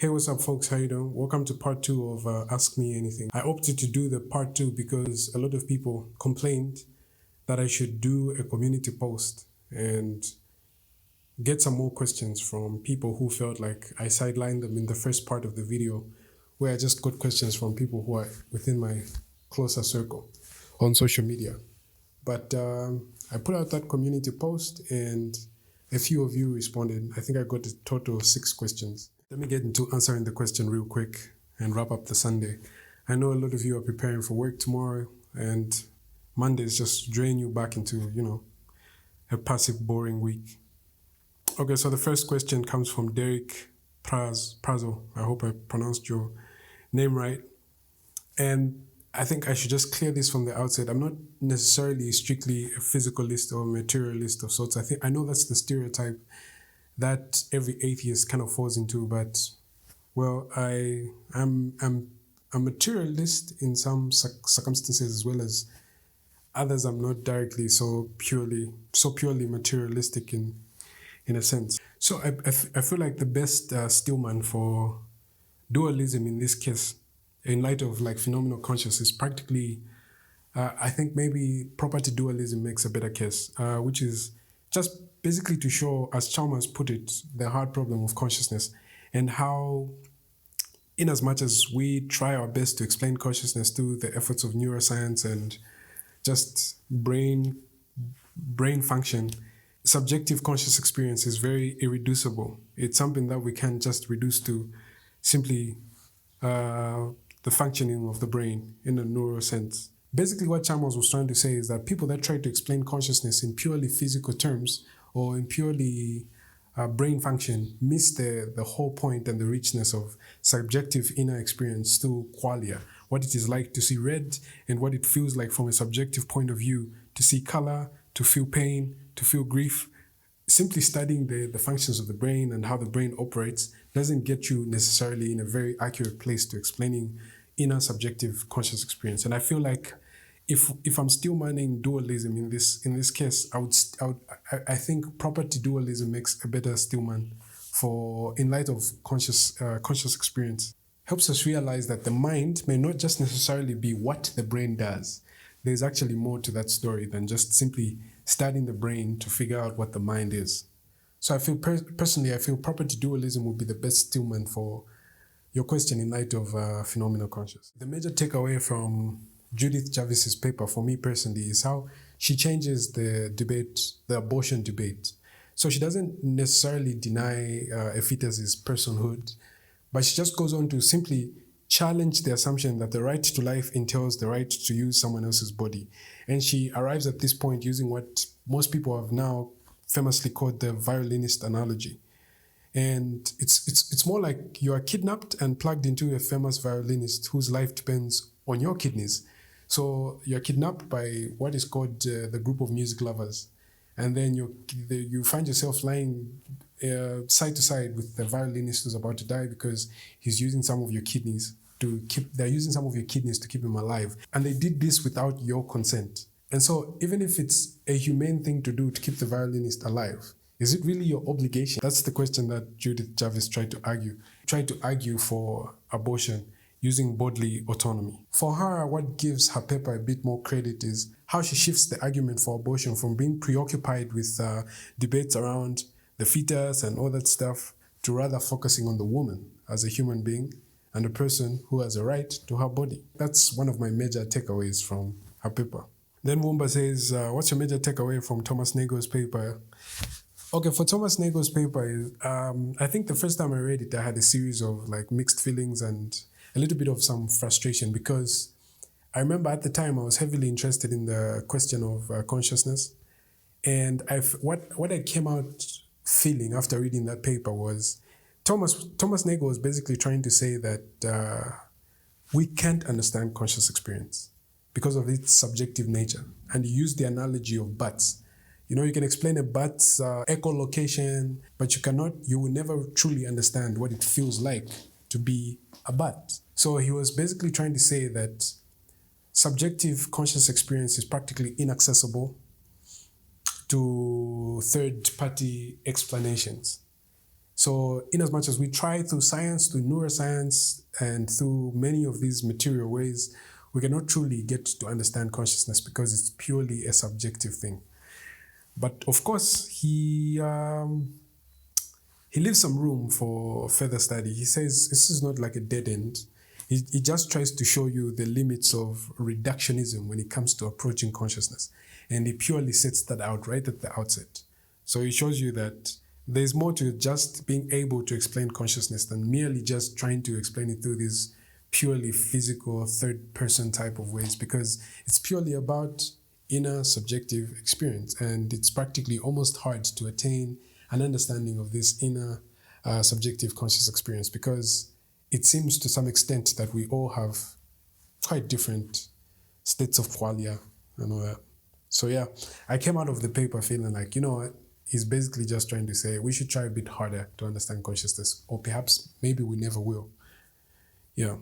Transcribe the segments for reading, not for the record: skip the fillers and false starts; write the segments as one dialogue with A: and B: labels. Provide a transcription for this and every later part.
A: Hey, what's up, folks? How you doing? Welcome to part two of Ask Me Anything. I opted to do the part two because a lot of people complained that I should do a community post and get some more questions from people who felt like I sidelined them in the first part of the video, where I just got questions from people who are within my closer circle on social media. But I put out that community post and a few of you responded. I think I got a total of 6 questions. Let me get into answering the question real quick and wrap up the Sunday. I know a lot of you are preparing for work tomorrow, and Mondays just drain you back into, a passive, boring week. Okay, so the first question comes from Derek Prazo. I hope I pronounced your name right. And I think I should just clear this from the outset. I'm not necessarily strictly a physicalist or materialist of sorts. I know that's the stereotype that every atheist kind of falls into, but well, I'm a materialist in some circumstances, as well as others. I'm not directly so purely materialistic in a sense. So I feel like the best stillman for dualism in this case, in light of like phenomenal consciousness, practically, I think maybe property dualism makes a better case, which is just basically to show, as Chalmers put it, the hard problem of consciousness, and how, in as much as we try our best to explain consciousness through the efforts of neuroscience and just brain function, subjective conscious experience is very irreducible. It's something that we can't just reduce to simply the functioning of the brain in a neural sense. Basically, what Chalmers was trying to say is that people that try to explain consciousness in purely physical terms or in purely brain function miss the whole point and the richness of subjective inner experience through qualia, what it is like to see red and what it feels like from a subjective point of view to see color, to feel pain, to feel grief. Simply studying the functions of the brain and how the brain operates doesn't get you necessarily in a very accurate place to explaining inner subjective conscious experience. And I feel like if I'm still manning dualism in this case, I think property dualism makes a better stillman for, in light of conscious experience. Helps us realize that the mind may not just necessarily be what the brain does. There's actually more to that story than just simply studying the brain to figure out what the mind is. So I feel personally, I feel property dualism would be the best stillman for your question in light of phenomenal consciousness. The major takeaway from Judith Jarvis's paper for me personally is how she changes the debate, the abortion debate. So she doesn't necessarily deny a fetus's personhood, but she just goes on to simply challenge the assumption that the right to life entails the right to use someone else's body. And she arrives at this point using what most people have now famously called the violinist analogy. And it's more like you are kidnapped and plugged into a famous violinist whose life depends on your kidneys. So you're kidnapped by what is called the group of music lovers. And then you find yourself lying side to side with the violinist who's about to die because he's using some of your kidneys they're using some of your kidneys to keep him alive. And they did this without your consent. And so even if it's a humane thing to do to keep the violinist alive, is it really your obligation? That's the question that Judith Jarvis tried to argue for abortion using bodily autonomy. For her, what gives her paper a bit more credit is how she shifts the argument for abortion from being preoccupied with debates around the fetus and all that stuff to rather focusing on the woman as a human being and a person who has a right to her body. That's one of my major takeaways from her paper. Then Wumba says, what's your major takeaway from Thomas Nagel's paper? Okay, for Thomas Nagel's paper, I think the first time I read it, I had a series of like mixed feelings and a little bit of some frustration, because I remember at the time I was heavily interested in the question of consciousness. And what I came out feeling after reading that paper was Thomas Nagel was basically trying to say that we can't understand conscious experience because of its subjective nature. And he used the analogy of butts. You can explain a butt's echolocation, but you will never truly understand what it feels like to be a butt. So he was basically trying to say that subjective conscious experience is practically inaccessible to third-party explanations. So in as much as we try through science, through neuroscience, and through many of these material ways, we cannot truly get to understand consciousness because it's purely a subjective thing. But of course, he leaves some room for further study. He says this is not like a dead end. He just tries to show you the limits of reductionism when it comes to approaching consciousness. And he purely sets that out right at the outset. So he shows you that there's more to just being able to explain consciousness than merely just trying to explain it through these purely physical third-person type of ways, because it's purely about inner subjective experience. And it's practically almost hard to attain an understanding of this inner subjective conscious experience, because it seems to some extent that we all have quite different states of qualia and all that. So yeah, I came out of the paper feeling like, you know what, he's basically just trying to say we should try a bit harder to understand consciousness, or perhaps maybe we never will. Yeah.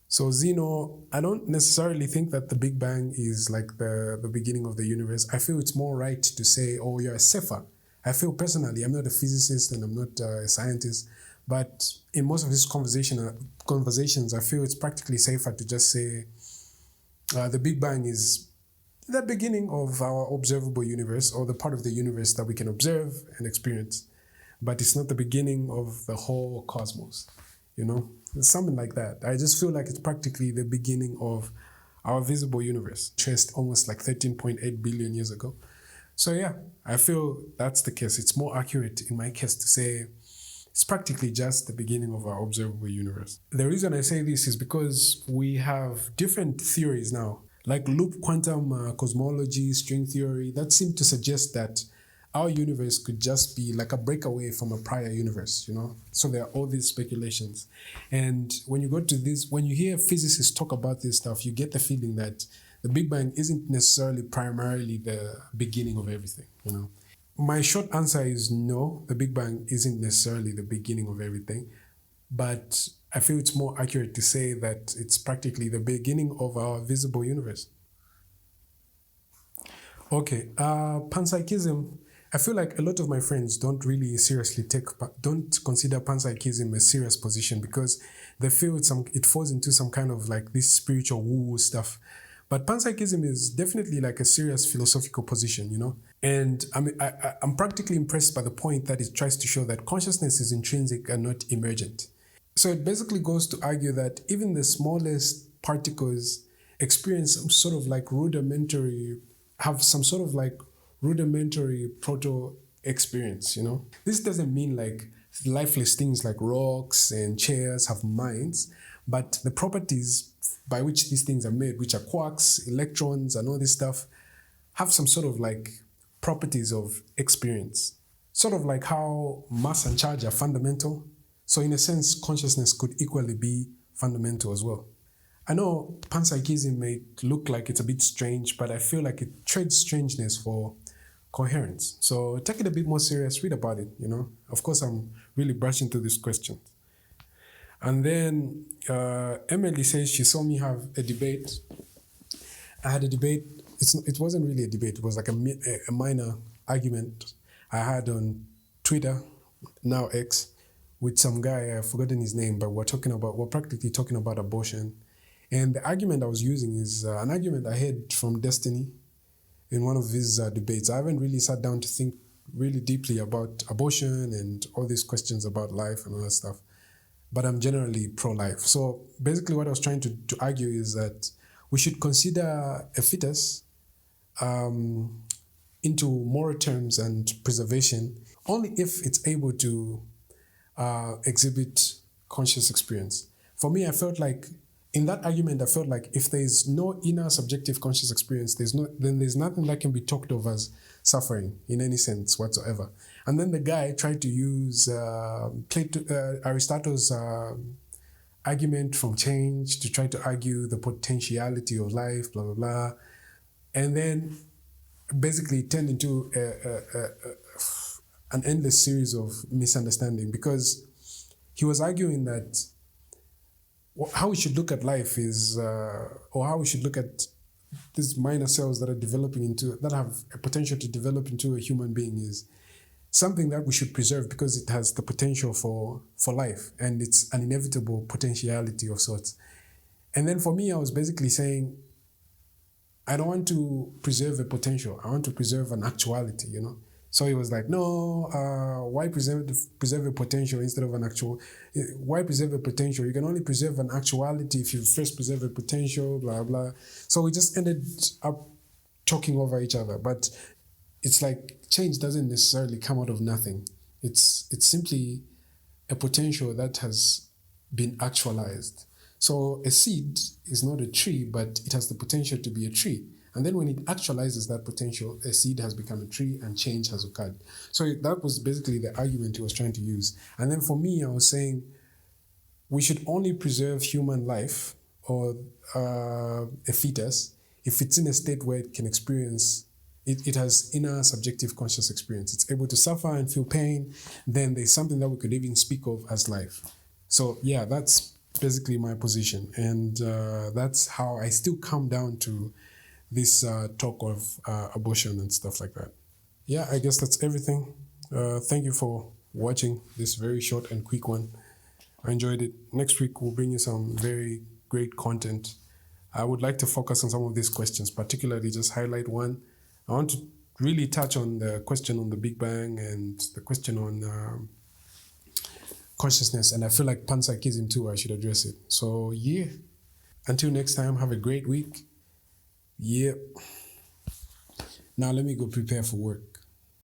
A: So Zeno, I don't necessarily think that the Big Bang is like the beginning of the universe. I feel it's more right to say, oh, you're a Cepher. I feel personally, I'm not a physicist and I'm not a scientist, but in most of these conversations, I feel it's practically safer to just say the Big Bang is the beginning of our observable universe, or the part of the universe that we can observe and experience, but it's not the beginning of the whole cosmos, you know? Something like that. I just feel like it's practically the beginning of our visible universe, traced almost like 13.8 billion years ago. So yeah, I feel that's the case. It's more accurate in my case to say it's practically just the beginning of our observable universe. The reason I say this is because we have different theories now, like loop quantum cosmology, string theory, that seem to suggest that our universe could just be like a breakaway from a prior universe, you know? So there are all these speculations. And when you go to this, when you hear physicists talk about this stuff, you get the feeling that the Big Bang isn't necessarily primarily the beginning of everything, you know? My short answer is no, the Big Bang isn't necessarily the beginning of everything, but I feel it's more accurate to say that it's practically the beginning of our visible universe. Okay, Pansychism. I feel like a lot of my friends don't really seriously don't consider Pansychism a serious position, because they feel it falls into some kind of like this spiritual woo stuff. But Pansychism is definitely like a serious philosophical position, you know? And I'm practically impressed by the point that it tries to show that consciousness is intrinsic and not emergent. So it basically goes to argue that even the smallest particles experience some sort of like rudimentary proto experience, you know? This doesn't mean like lifeless things like rocks and chairs have minds, but the properties by which these things are made, which are quarks, electrons, and all this stuff, have some sort of like properties of experience. Sort of like how mass and charge are fundamental. So in a sense, consciousness could equally be fundamental as well. I know Pansychism may look like it's a bit strange, but I feel like it trades strangeness for coherence. So take it a bit more serious, read about it, you know. Of course, I'm really brushing through this question. And then Emily says she saw me have a debate. I had a debate. It wasn't really a debate. It was like a minor argument I had on Twitter, now X, with some guy. I've forgotten his name, but we're practically talking about abortion. And the argument I was using is an argument I heard from Destiny in one of his debates. I haven't really sat down to think really deeply about abortion and all these questions about life and all that stuff, but I'm generally pro-life. So basically what I was trying to argue is that we should consider a fetus into moral terms and preservation only if it's able to exhibit conscious experience. For me, I felt like in that argument, I felt like if there is no inner subjective conscious experience, then there's nothing that can be talked of as suffering in any sense whatsoever. And then the guy tried to use Aristotle's argument from change to try to argue the potentiality of life, blah, blah, blah. And then basically it turned into an endless series of misunderstanding, because he was arguing that how we should look at life is, or how we should look at these minor cells that are that have a potential to develop into a human being is, something that we should preserve because it has the potential for life, and it's an inevitable potentiality of sorts. And then for me, I was basically saying, I don't want to preserve a potential. I want to preserve an actuality, you know? So he was like, no, why preserve a potential instead of an actual? Why preserve a potential? You can only preserve an actuality if you first preserve a potential, blah, blah. So we just ended up talking over each other. But it's like change doesn't necessarily come out of nothing. It's simply a potential that has been actualized. So a seed is not a tree, but it has the potential to be a tree. And then when it actualizes that potential, a seed has become a tree and change has occurred. So that was basically the argument he was trying to use. And then for me, I was saying we should only preserve human life or a fetus if it's in a state where it can experience, it has inner subjective conscious experience. It's able to suffer and feel pain. Then there's something that we could even speak of as life. So yeah, that's basically my position. And that's how I still come down to this talk of abortion and stuff like that. Yeah, I guess that's everything. Thank you for watching this very short and quick one. I enjoyed it. Next week, we'll bring you some very great content. I would like to focus on some of these questions, particularly just highlight one. I want to really touch on the question on the Big Bang and the question on consciousness. And I feel like Pansychism too, I should address it. So yeah, until next time, have a great week. Yeah. Now let me go prepare for work.